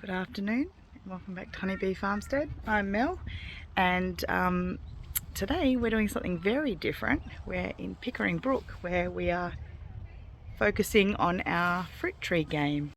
Good afternoon, welcome back to Honeybee Farmstead. I'm Mel, and today we're doing something very different. We're in Pickering Brook, where we are focusing on our fruit tree game.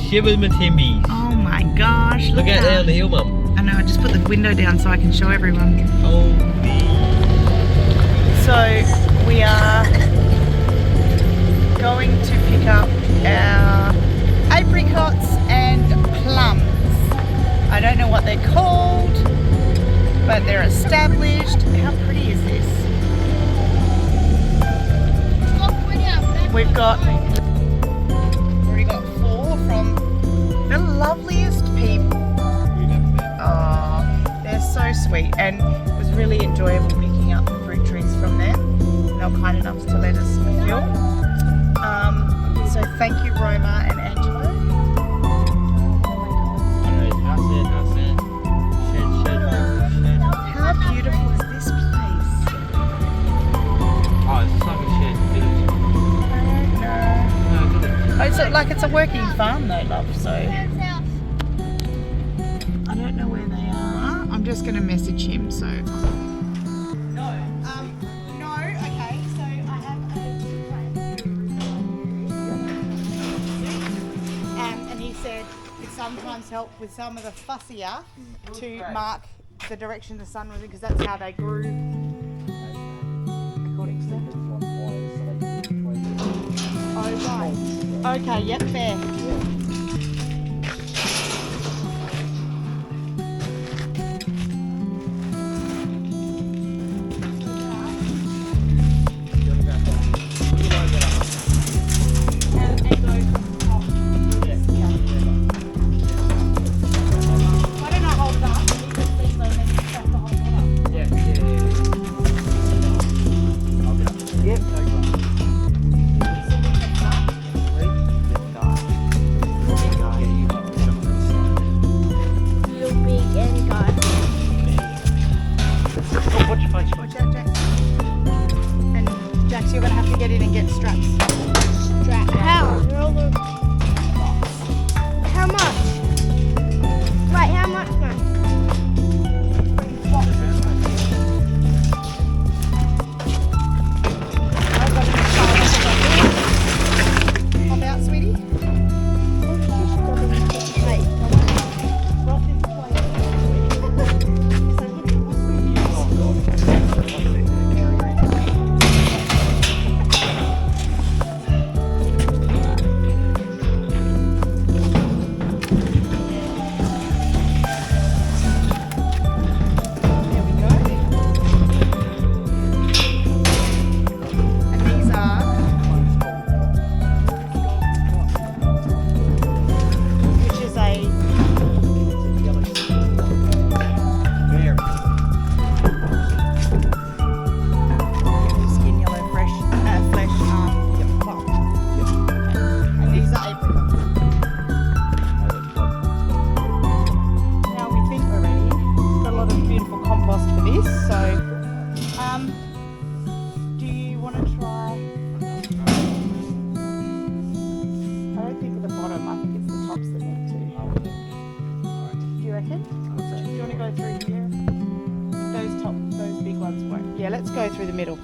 Shivers my timbies. Oh my gosh, Look out there on the hill, Mum. I know, I just put the window down so I can show everyone. Holy. So we are going to pick up our apricots and plums. I don't know what they're called, but they're established. How pretty is this? We've got four from the loveliest people. Oh, they're so sweet, and it was really enjoyable picking up the fruit trees from them. They were kind enough to let us film. So thank you, Roma and Angelo. How beautiful is this place? Oh, it's like a shared village. I don't know. Oh, it's a working farm though, love, so I don't know where they are. I'm just going to message him, so... No, okay, so I have and he said it sometimes helped with some of the fussier to mark the direction the sun was in, because that's how they grew, according to them. Oh, right. Okay, yep, fair. You're going to have to get in and get straps. How? How much? Right, how much, man? Pop out, sweetie. Let's go through the middle.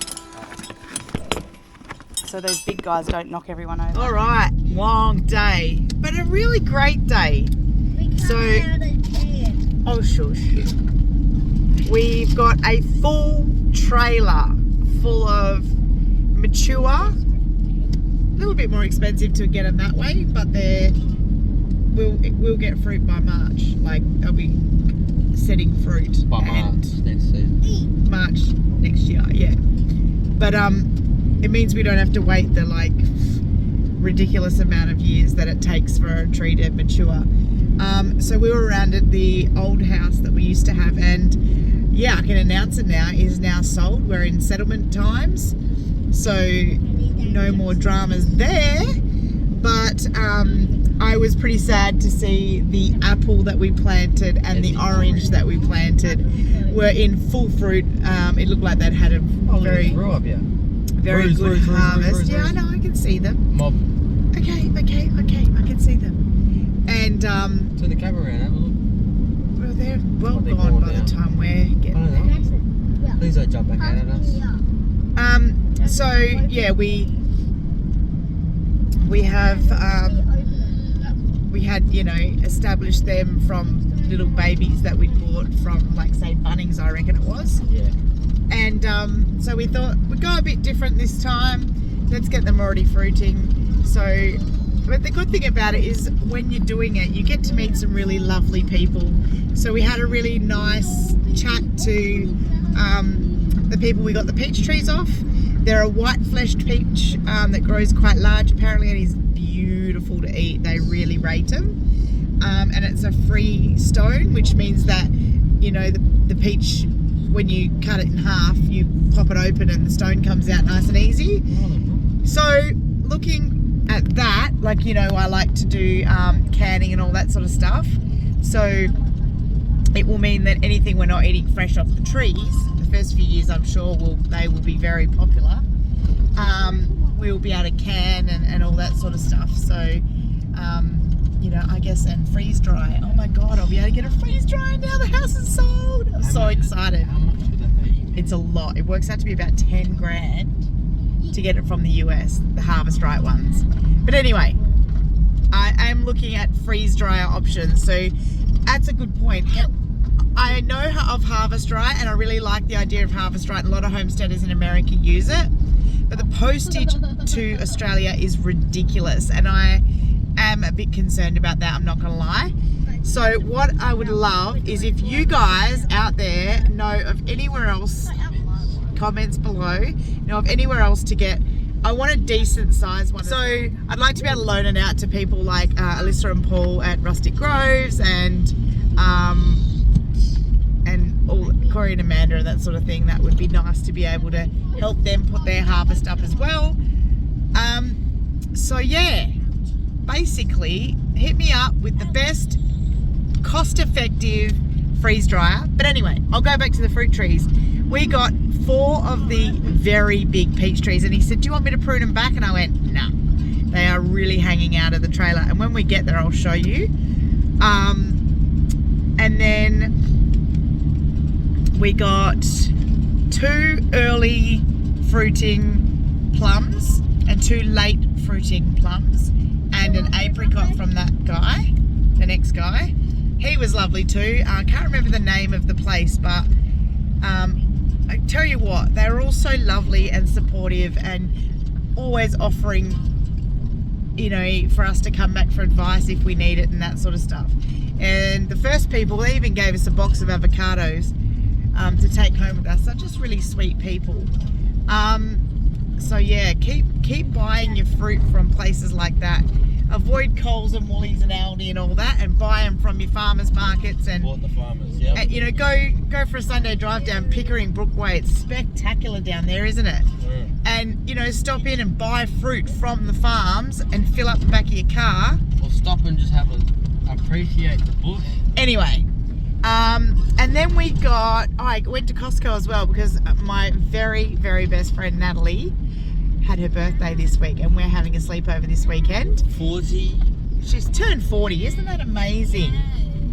So so those big guys don't knock everyone over. All right, long day, but a really great day. So, oh shush. We've got a full trailer full of mature, a little bit more expensive to get them that way, but we'll get fruit by March. Like they'll be setting fruit By March next season. March next year, yeah. But it means we don't have to wait the like ridiculous amount of years that it takes for a tree to mature. So we were around at the old house that we used to have, and yeah, I can announce it now, is now sold. We're in settlement times, so no more dramas there. But I was pretty sad to see the apple that we planted and the orange that we planted were in full fruit. It looked like they'd had a very good harvest. Yeah, I know, I can see them. Mob. Okay, I can see them. And Turn the camera around, have a look. well, they're well They're gone gone by now. the time we're I getting don't there. know. Please don't jump back out at us. So yeah, we have we had, you know, established them from little babies that we bought from, like, say, Bunnings, I reckon it was. Yeah. And so we thought we'd go a bit different this time. Let's get them already fruiting. So, but the good thing about it is when you're doing it, you get to meet some really lovely people. So we had a really nice chat to the people we got the peach trees off. They're a white-fleshed peach that grows quite large apparently, and is beautiful to eat. They really rate them. And it's a free stone, which means that, you know, the peach, when you cut it in half, you pop it open and the stone comes out nice and easy. So looking at that, like, you know, I like to do canning and all that sort of stuff. So it will mean that anything we're not eating fresh off the trees, the first few years I'm sure they will be very popular. We'll be able to can and all that sort of stuff. So, you know, I guess, and freeze dry. Oh my God, I'll be able to get a freeze dry now the house is sold. I'm so excited. How much would that be? It's a lot. It works out to be about 10 grand to get it from the US, the harvest right ones. But anyway, I am looking at freeze dryer options. So that's a good point. I know of Harvest Right, and I really like the idea of Harvest Right. A lot of homesteaders in America use it, but the postage to Australia is ridiculous, and I am a bit concerned about that, I'm not gonna lie. So what I would love is if you guys out there know of anywhere else, comments below, know of anywhere else to get, I want a decent size one. So I'd like to be able to loan it out to people like Alyssa and Paul at Rustic Groves, and all Corey and Amanda and that sort of thing. That would be nice to be able to help them put their harvest up as well. So yeah, basically hit me up with the best cost-effective freeze dryer. But anyway, I'll go back to the fruit trees. We got 4 of the very big peach trees, and he said, do you want me to prune them back? And I went, nah, they are really hanging out of the trailer, and when we get there I'll show you. And then we got 2 early fruiting plums and 2 late fruiting plums, and an apricot from that guy, the next guy. He was lovely too. I can't remember the name of the place, but I tell you what, they were all so lovely and supportive, and always offering, you know, for us to come back for advice if we need it and that sort of stuff. And the first people, they even gave us a box of avocados to take home with us. They're just really sweet people. So yeah, keep buying your fruit from places like that. Avoid Coles and Woolies and Aldi and all that, and buy them from your farmers markets. And Support the farmers, yeah. you know, go for a Sunday drive down Pickering Brookway. It's spectacular down there, isn't it? Mm. And you know, stop in and buy fruit from the farms and fill up the back of your car. Or stop and just appreciate the bush. Anyway, and then we got, I went to Costco as well because my very, very best friend Natalie had her birthday this week, and we're having a sleepover this weekend. 40. She's turned 40, isn't that amazing?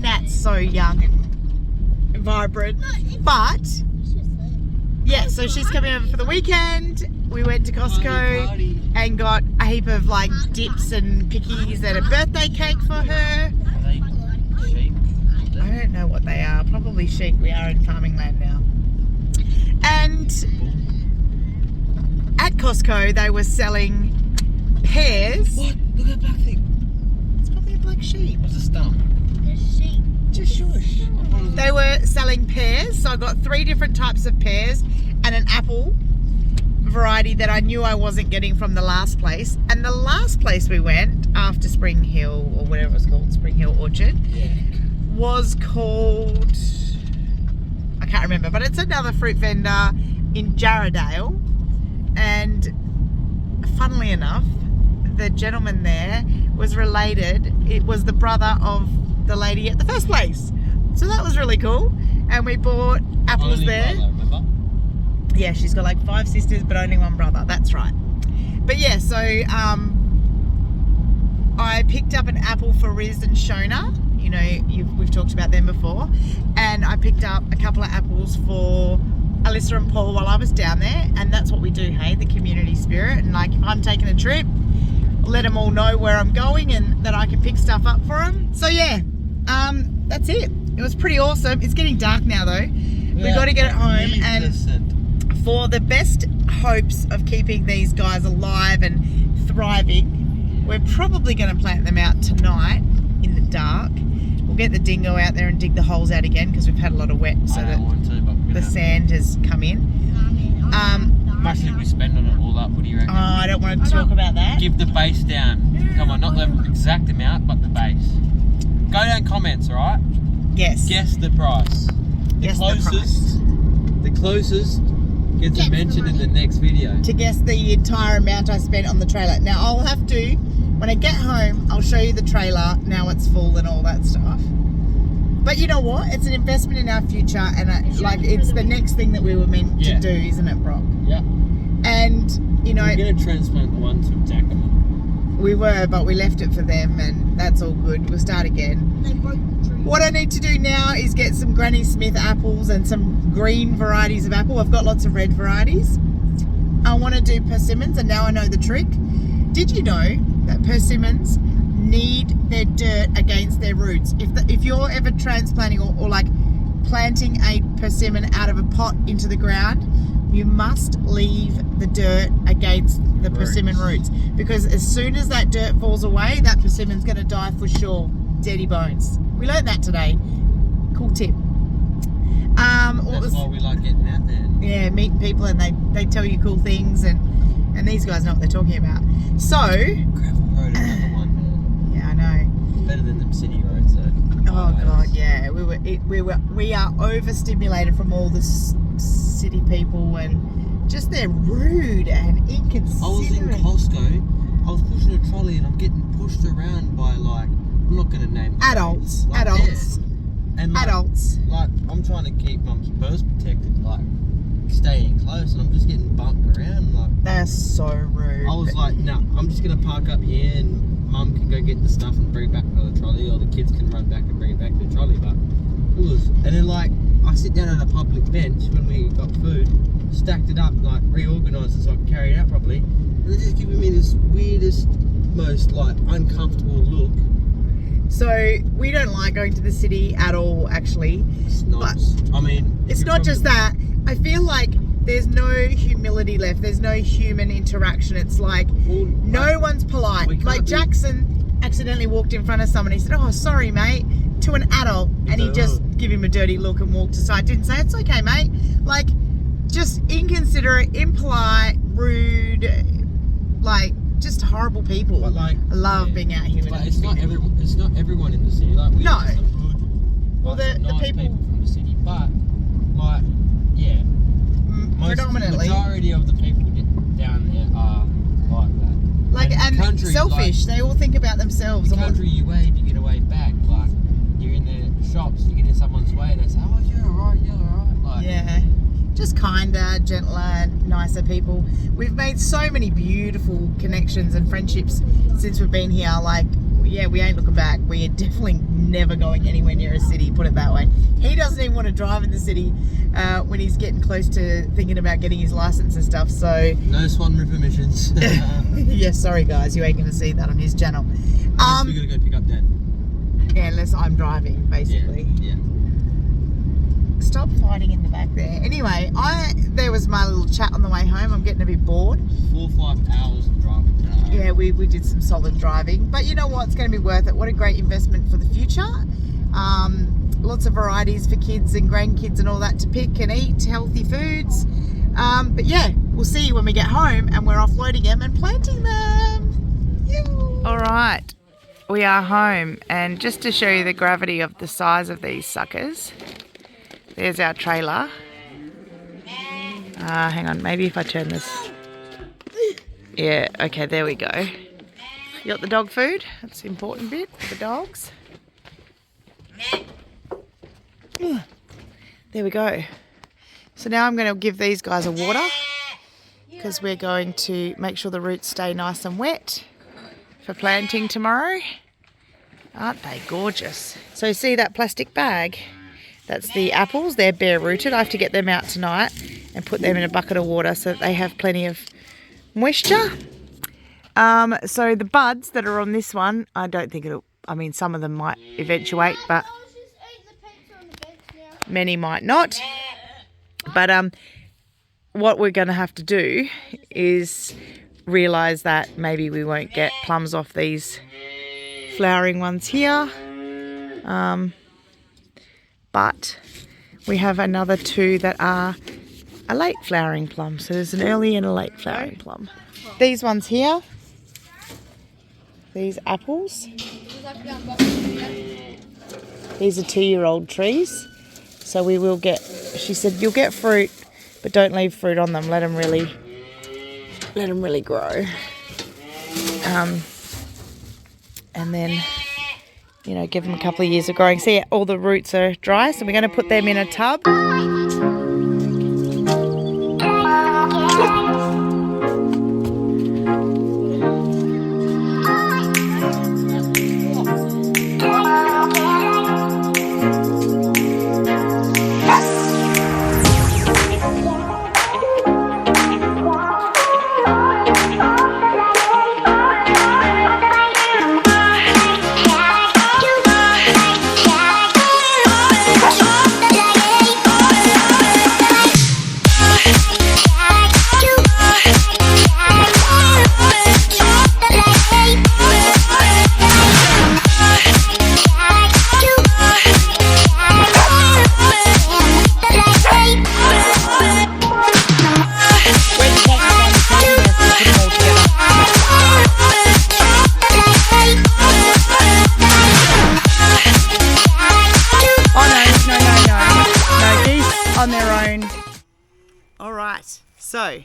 Nat's so young and vibrant. But yeah, so she's coming over for the weekend. we went to Costco and got a heap of like dips and pickies and a birthday cake for her. Are they sheep? I don't know what they are. Probably sheep. We are in farming land now. And at Costco, they were selling pears. What? Look at that black thing. It's probably a black sheep. What's a stump? Just shush. They were selling pears. So I got 3 different types of pears and an apple variety that I knew I wasn't getting from the last place. And the last place we went after Spring Hill, or whatever it was called, Spring Hill Orchard, Yeah. was called, I can't remember, but it's another fruit vendor in Jarradale. And funnily enough, the gentleman there was related. It was the brother of the lady at the first place. So that was really cool. And we bought apples Only there. brother, remember? Yeah, she's got like 5 sisters, but only 1 brother. That's right. But yeah, so I picked up an apple for Riz and Shona. You know, we've talked about them before. And I picked up a couple of apples for Alyssa and Paul while I was down there. And that's what we do, hey, the community spirit. And like, if I'm taking a trip, let them all know where I'm going and that I can pick stuff up for them. So yeah, that's it. It was pretty awesome. It's getting dark now though. We've got to get it home, and for the best hopes of keeping these guys alive and thriving, we're probably going to plant them out tonight in the dark. We'll get the dingo out there and dig the holes out again because we've had a lot of wet, so that the sand has come in. How much did we spend on it all up? What do you reckon? I don't want to talk about that. Give the base down. Come on, not the exact amount, but the base. Go down comments, alright? Yes. Guess the price. Guess the price. The closest gets a mention in the next video. To guess the entire amount I spent on the trailer. Now I'll have to, when I get home, I'll show you the trailer. Now it's full and all that stuff. But you know what? It's an investment in our future, and it's the next thing that we were meant to do, isn't it, Brock? Yeah. And you know, we're going to transplant the one to Jackman. We were, but we left it for them, and that's all good. We'll start again. They broke the tree. What I need to do now is get some Granny Smith apples and some green varieties of apple. I've got lots of red varieties. I want to do persimmons, and now I know the trick. Did you know that persimmons need their dirt against their roots? If you're ever transplanting or like planting a persimmon out of a pot into the ground, you must leave the dirt against the persimmon roots, because as soon as that dirt falls away, that persimmon's going to die for sure. Deady bones. We learned that today. Cool tip. That's why we like getting out there. Yeah, meeting people, and they tell you cool things, and these guys know what they're talking about. So Gravel road, another one, man. yeah, I know. Better than them city roads, though. Oh god, yeah. We are overstimulated from all the city people, and just they're rude and inconsiderate. I was in Costco. I was pushing a trolley and I'm getting pushed around by like, I'm not gonna name Adults. like, Adults. yeah. And like, Adults. Like, I'm trying to keep mum's purse protected, like staying close, and I'm just getting bumped around. Like, They're so rude. I was like, no, I'm just gonna park up here and mum can go get the stuff and bring it back to the trolley, or the kids can run back and bring it back to the trolley. But it was, and then like I sit down on a public bench when we got food, stacked it up, like reorganised it so I could carry it out properly, and they're just giving me this weirdest, most like uncomfortable look. So we don't like going to the city at all, actually. Snobs. I mean, It's not just that. I feel like there's no humility left. There's no human interaction. It's like no one's polite. Like Jackson accidentally walked in front of someone. He said, "Oh, sorry, mate," to an adult, and he just gave him a dirty look and walked aside. Didn't say, "It's okay, mate." Like, just inconsiderate, impolite, rude, like just horrible people. But like, I love being out here. But it's not everyone. It's not everyone in the city. Like, we No. have some good, Well, like, the nice people from the city, but like, yeah, predominantly. The majority of the people down there are like that. Like, and country, selfish. They all think about themselves. The and what- country you wave, you get a wave back. Like, you're in the shops, you get in someone's way, and they say, "Oh, you're alright, you're alright." Like, yeah, just kinder, gentler, nicer people. We've made so many beautiful connections and friendships since we've been here. Like, yeah, we ain't looking back. We are definitely never going anywhere near a city, put it that way. He doesn't even want to drive in the city when he's getting close to thinking about getting his license and stuff, so... No Swan River missions. Yeah, sorry guys, you ain't going to see that on his channel. We're going to go pick up Dad. Yeah, unless I'm driving, basically. Yeah. Stop fighting in the back there. Anyway, there was my little chat on the way home. I'm getting a bit bored. 4 or 5 hours of driving today. Yeah, we did some solid driving. But you know what? It's going to be worth it. What a great investment for the future. Lots of varieties for kids and grandkids and all that to pick and eat. Healthy foods. But yeah, we'll see you when we get home and we're offloading them and planting them. All right. We are home. And just to show you the gravity of the size of these suckers... There's our trailer. Hang on, maybe if I turn this. Yeah, okay, there we go. You got the dog food? That's the important bit for the dogs. There we go. So now I'm going to give these guys a water because we're going to make sure the roots stay nice and wet for planting tomorrow. Aren't they gorgeous? So see that plastic bag? That's the apples. They're bare rooted. I have to get them out tonight and put them in a bucket of water so that they have plenty of moisture. So the buds that are on this one, I don't think it'll, I mean, some of them might eventuate, but many might not. But what we're going to have to do is realise that maybe we won't get plums off these flowering ones here. But we have another 2 that are a late flowering plum. So there's an early and a late flowering plum. These ones here, these apples, these are 2-year-old trees. So we will get, she said, you'll get fruit, but don't leave fruit on them. Let them really grow. And then... you know, give them a couple of years of growing. See, all the roots are dry, so we're going to put them in a tub. So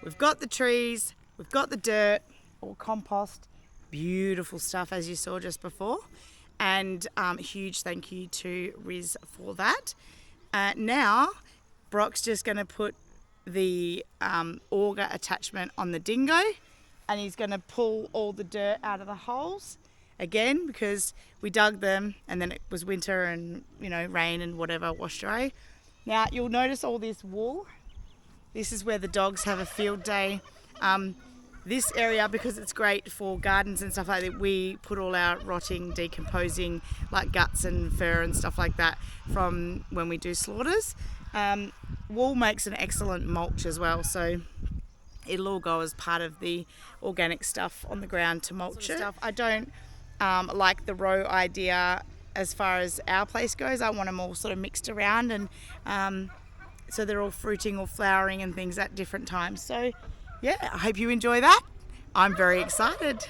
we've got the trees, we've got the dirt or compost, beautiful stuff as you saw just before, and a huge thank you to Riz for that. Now Brock's just going to put the auger attachment on the dingo, and he's going to pull all the dirt out of the holes again because we dug them and then it was winter and, you know, rain and whatever washed away. Now you'll notice all this wool. This is where the dogs have a field day. This area, because it's great for gardens and stuff like that, we put all our rotting, decomposing, like guts and fur and stuff like that from when we do slaughters. Wool makes an excellent mulch as well, so it'll all go as part of the organic stuff on the ground to mulch it. I don't like the row idea as far as our place goes. I want them all sort of mixed around, and so they're all fruiting or flowering and things at different times. So yeah, I hope you enjoy that. I'm very excited.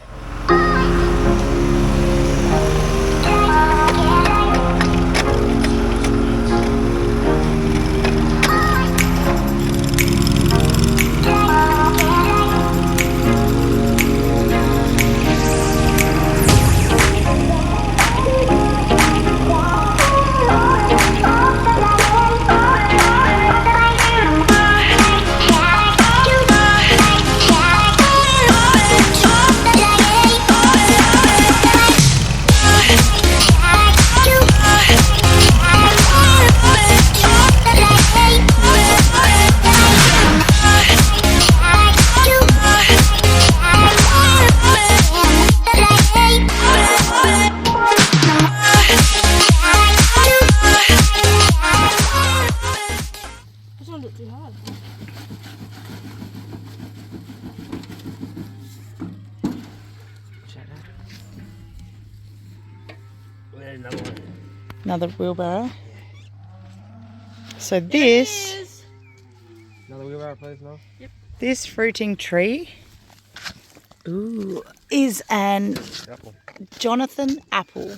another one. Another wheelbarrow. So this, Another wheelbarrow, please, no? this fruiting tree, ooh, is an Apple. Jonathan apple.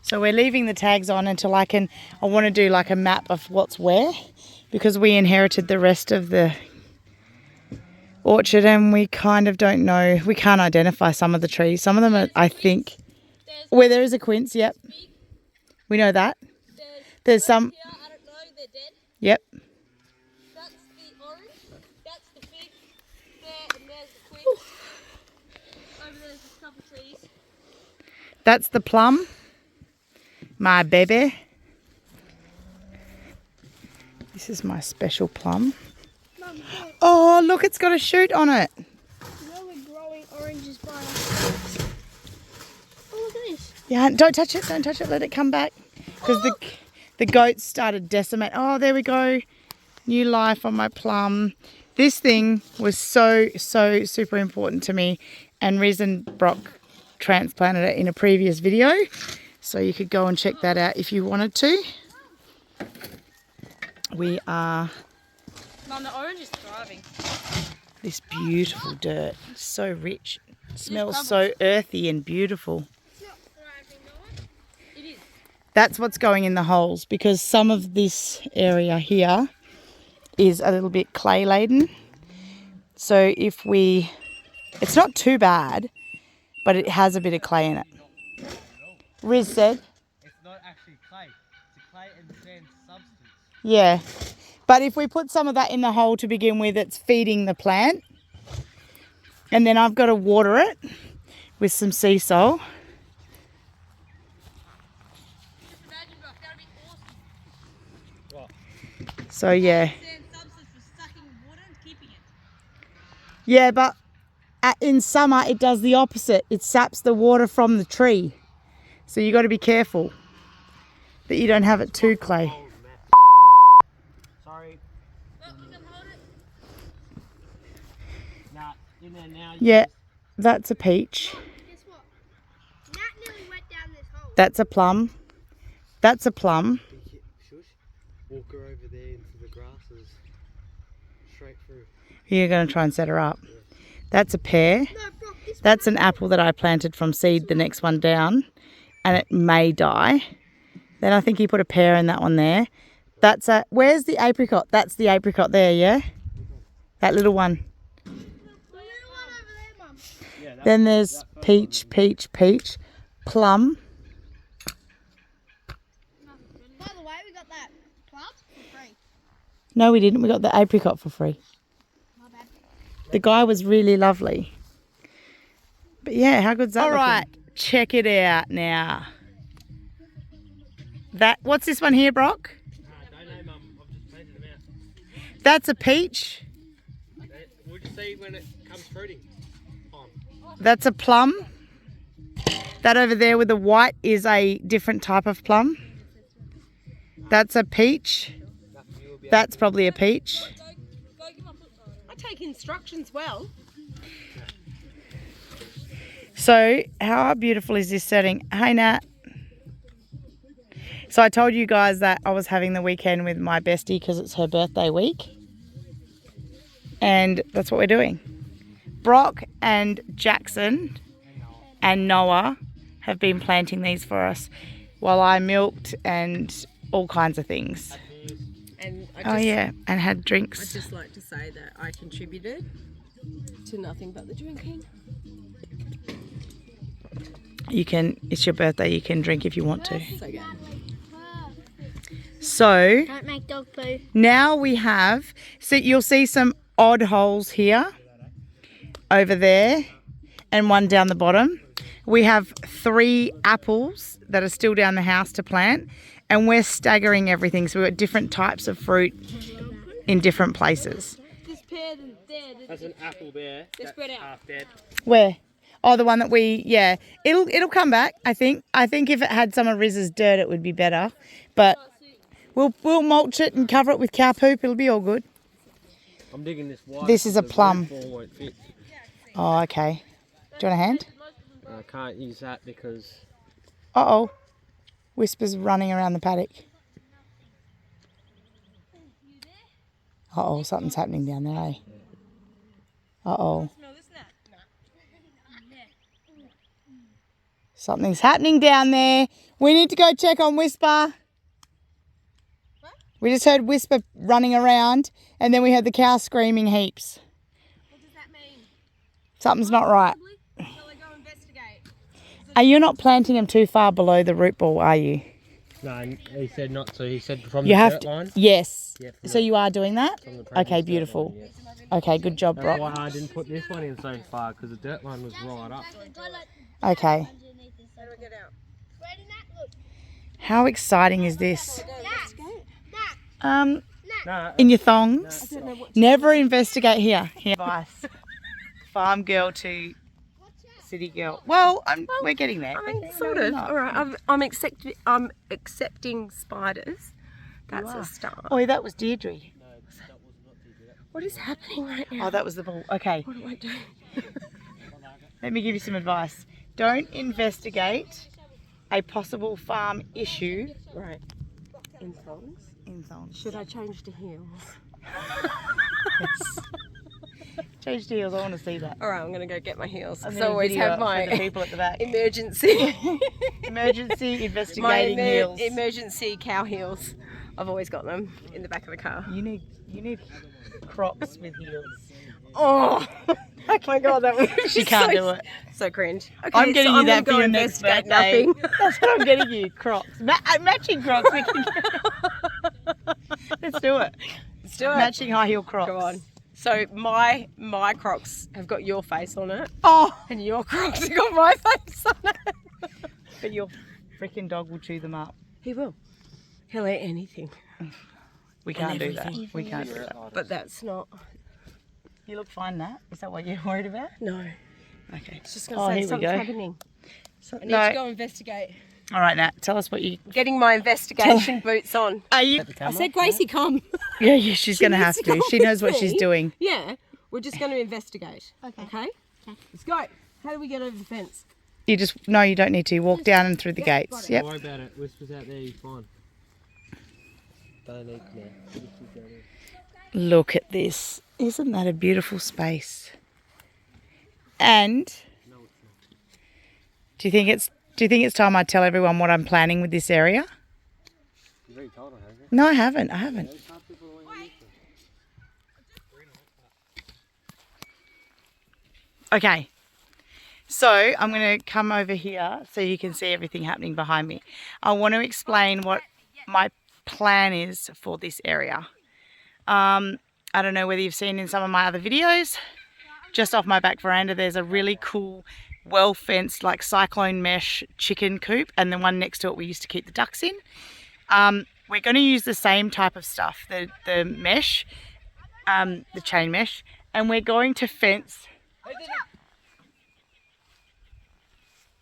So we're leaving the tags on until I want to do like a map of what's where, because we inherited the rest of the orchard and we kind of don't know, we can't identify some of the trees. Some of them are, I think, where there is a quince, yep. We know that. There's some. Here, I don't know, they're dead. Yep. That's the orange. That's the fig. There, and there's the quince. Over there's a couple trees. That's the plum. My baby. This is my special plum. Mum, Oh, look, it's got a shoot on it. you know we're growing oranges by ourselves. Oh, look at this. Yeah, don't touch it. Don't touch it. Let it come back. Because the goats started decimate. Oh, there we go. New life on my plum. This thing was so super important to me. And reason Brock transplanted it in a previous video. So you could go and check that out if you wanted to. We are... Mum, the orange is thriving. This beautiful dirt. So rich. It smells so earthy and beautiful. It's not thriving, though. It is. That's what's going in the holes, because some of this area here is a little bit clay laden. So if we... It's not too bad, but it has a bit of clay in it. Riz said... It's not actually clay. It's a clay and sand substance. Yeah. But if we put some of that in the hole to begin with, it's feeding the plant. And then I've got to water it with some sea salt. Imagine, Brock, that would be awesome. What? So yeah. Sand substance for sucking water and keeping it. Yeah, but in summer it does the opposite. It saps the water from the tree. So you got to be careful that you don't have it too clay. Sorry. Look, you can hold it. Nah, in there now. Yeah, that's a peach. Guess what? Nat nearly went down this hole. That's a plum. That's a plum. Shush. Walk her over there into the grasses. Straight through. You're going to try and set her up. That's a pear. No, Brock, this That's an apple that I planted from seed, the next one down. And it may die. Then I think he put a pear in that one there. That's a... Where's the apricot? That's the apricot there, yeah? That little one. the little one over there, Mum. Yeah, that's, Then there's peach, peach, peach. Plum. By the way, we got that plum for free. No, we didn't. We got the apricot for free. My bad. The guy was really lovely. But yeah, how good's that? All right, check it out now. What's this one here, Brock? I don't know, Mum. I've just planted them out. That's a peach. We'll just see when it comes fruiting. That's a plum. That over there with the white is a different type of plum. That's a peach. That's probably a peach. I take instructions well. So how beautiful is this setting? Hey, Nat. So I told you guys that I was having the weekend with my bestie because it's her birthday week. And that's what we're doing. Brock and Jackson and Noah have been planting these for us while I milked and all kinds of things. And Oh yeah, and had I'd drinks. just like to say that I contributed to nothing but the drinking. You can, it's your birthday, you can drink if you want to. So yeah. So Don't make dog poo. now we have, so you'll see some odd holes here, over there, and one down the bottom. We have 3 apples that are still down the house to plant, and we're staggering everything. So we've got different types of fruit in different places. This pear is dead. That's an apple there. They're spread out. Half dead. Where? Oh, the one that we, yeah. It'll come back, I think. I think if it had some of Riz's dirt, it would be better. But we'll mulch it and cover it with cow poop. It'll be all good. I'm digging this wide. This is a the plum. root ball won't fit. Oh, okay. Do you want a hand? I can't use that because Uh-oh. Whisper's running around the paddock. Uh-oh, something's happening down there, eh? Uh-oh. Something's happening down there. We need to go check on Whisper. We just heard Whisper running around, and then we heard the cow screaming heaps. What does that mean? Something's not right. Shall I go investigate? Are you not planting them too far below the root ball, are you? No, he said not to. He said from You the have dirt to. line. Yes. Yeah, So you are doing that? From the Okay, previous dirt beautiful. line, yes. Okay, good job, That's Brock. why I didn't put this one in so far, because the dirt line was right up. Okay. How exciting is this? No, In your thongs? Never investigate here. Advice. Farm girl to city girl. Well, we're getting there. I mean, sort of. All right, I'm accepting spiders. That's a start. Oh, that was Deirdre. What is happening right now? Oh, that was the ball. Okay, What do I do? let me give you some advice. Don't investigate a possible farm issue Right. In thongs. in thongs. Should I change to heels? Yes. Change to heels. I want to see that. All right, I'm going to go get my heels. I'm Because I gonna always video have it for the my people at the back. emergency. Emergency my investigating heels. emergency cow heels. I've always got them in the back of the car. You need Crocs with heels. Oh my god, that was She can't do it. So cringe. Okay, I'm getting so you I'm that gonna for your go next investigate birthday. nothing. That's what I'm getting you. Crocs. Matching Crocs. Let's do it. Let's do it. Matching high heel Crocs. Go on. So my Crocs have got your face on it, Oh, and your Crocs have got my face on it. but your freaking dog will chew them up. He will. He'll eat anything. We can't do that. We can't do that. But that's not. You look fine, Nat. Is that what you're worried about? No. Okay. It's just Oh, going to here say we something's go. happening. So, I need to go investigate. All right, Nat. Tell us what you. Getting my investigation boots on. Are you? I said, Gracie, come. Yeah, she's going to needs have to to. come She knows with what she's me. doing. Yeah, we're just going to investigate. Okay. Let's go. How do we get over the fence? You just no, you don't need to. Walk down and through the Yep, gates. got it. Yep. Don't worry about it. Whisper's out there, you're fine. Don't need now. Look at this. Isn't that a beautiful space? And do you think it's time I tell everyone what I'm planning with this area? You've already told her, haven't you? No, I haven't. Okay. So I'm going to come over here so you can see everything happening behind me. I want to explain what my plan is for this area. I don't know whether you've seen in some of my other videos, just off my back veranda there's a really cool well fenced like cyclone mesh chicken coop, and the one next to it we used to keep the ducks in. We're going to use the same type of stuff, the mesh, the chain mesh, and we're going to fence.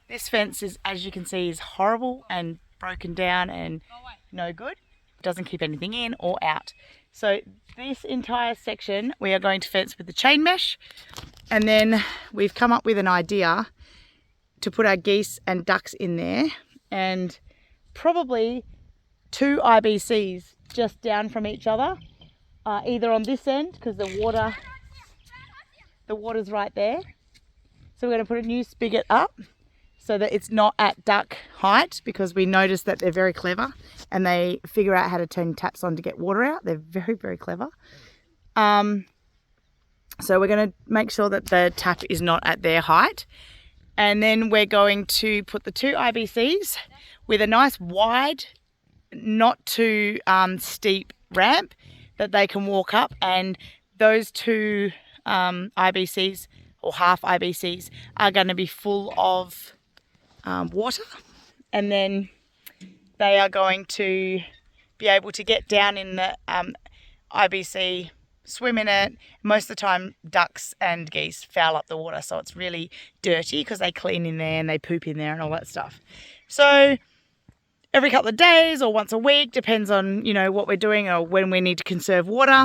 This fence is, as you can see, is horrible and broken down and no good. It doesn't keep anything in or out. So this entire section we are going to fence with the chain mesh, and then we've come up with an idea to put our geese and ducks in there, and probably 2 IBCs just down from each other, either on this end because the water's right there. So we're going to put a new spigot up so that it's not at duck height, because we noticed that they're very clever and they figure out how to turn taps on to get water out. They're very, very clever. So we're going to make sure that the tap is not at their height. And then we're going to put the 2 IBCs with a nice wide, not too steep ramp that they can walk up. And those 2 IBCs or half IBCs are going to be full of water, and then they are going to be able to get down in the IBC, swim in it. Most of the time ducks and geese foul up the water, so it's really dirty because they clean in there and they poop in there and all that stuff. So every couple of days or once a week, depends on what we're doing or when we need to conserve water,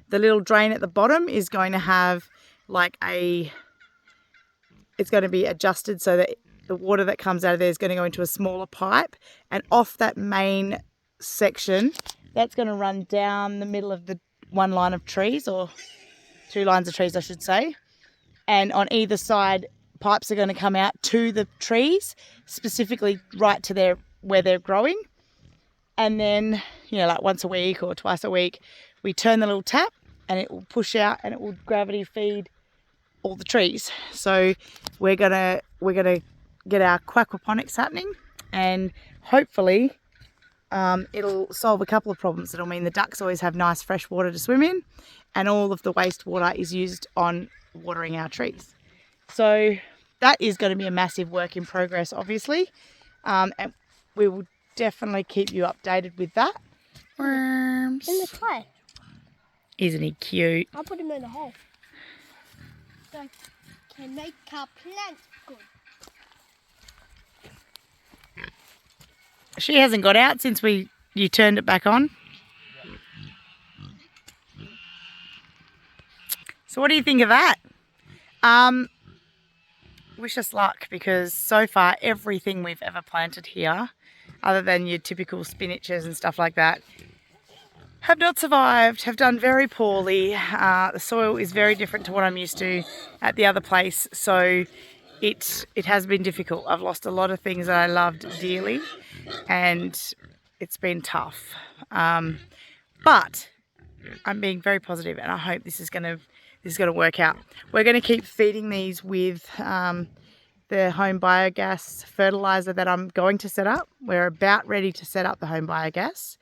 the little drain at the bottom is going to have like it's going to be adjusted so that the water that comes out of there is going to go into a smaller pipe, and off that main section, that's going to run down the middle of the one line of trees, or 2 lines of trees I should say, and on either side pipes are going to come out to the trees, specifically right to where they're growing. And then, you know, like once a week or twice a week, we turn the little tap and it will push out and it will gravity feed all the trees. So we're gonna get our aquaponics happening, and hopefully it'll solve a couple of problems. It'll mean the ducks always have nice fresh water to swim in, and all of the wastewater is used on watering our trees. So that is going to be a massive work in progress, obviously, and we will definitely keep you updated with that. Worms. In the clay. Isn't he cute? I'll put him in the hole. So can make our plants good. She hasn't got out since you turned it back on. So what do you think of that? Wish us luck, because so far everything we've ever planted here, other than your typical spinaches and stuff like that, have not survived, have done very poorly. The soil is very different to what I'm used to at the other place, so it has been difficult. I've lost a lot of things that I loved dearly, and it's been tough. But I'm being very positive, and I hope this is going to work out. We're going to keep feeding these with the home biogas fertilizer that I'm going to set up. We're about ready to set up the home biogas,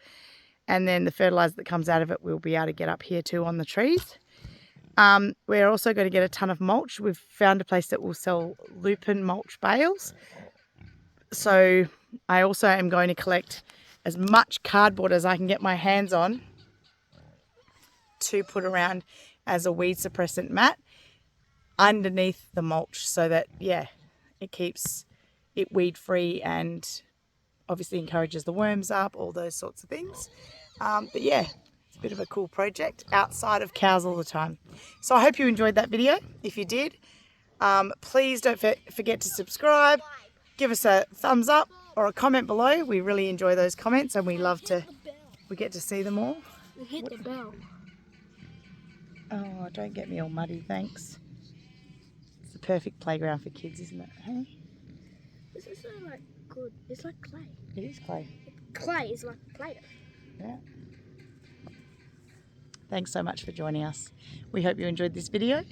and then the fertilizer that comes out of it we'll be able to get up here too on the trees. We're also going to get a ton of mulch. We've found a place that will sell lupin mulch bales. So I also am going to collect as much cardboard as I can get my hands on to put around as a weed suppressant mat underneath the mulch, so that, yeah, it keeps it weed free and obviously encourages the worms up, all those sorts of things. But yeah, it's a bit of a cool project outside of cows all the time. So I hope you enjoyed that video. If you did, please don't forget to subscribe, give us a thumbs up or a comment below. We really enjoy those comments, and we get to see them all. We hit the bell. Oh, don't get me all muddy, thanks. It's the perfect playground for kids, isn't it? Hey? This is so like good. It's like clay. It is clay. Clay is like Play-Doh. Yeah. Thanks so much for joining us. We hope you enjoyed this video.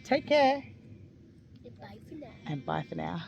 Take care. Bye for now. And bye for now.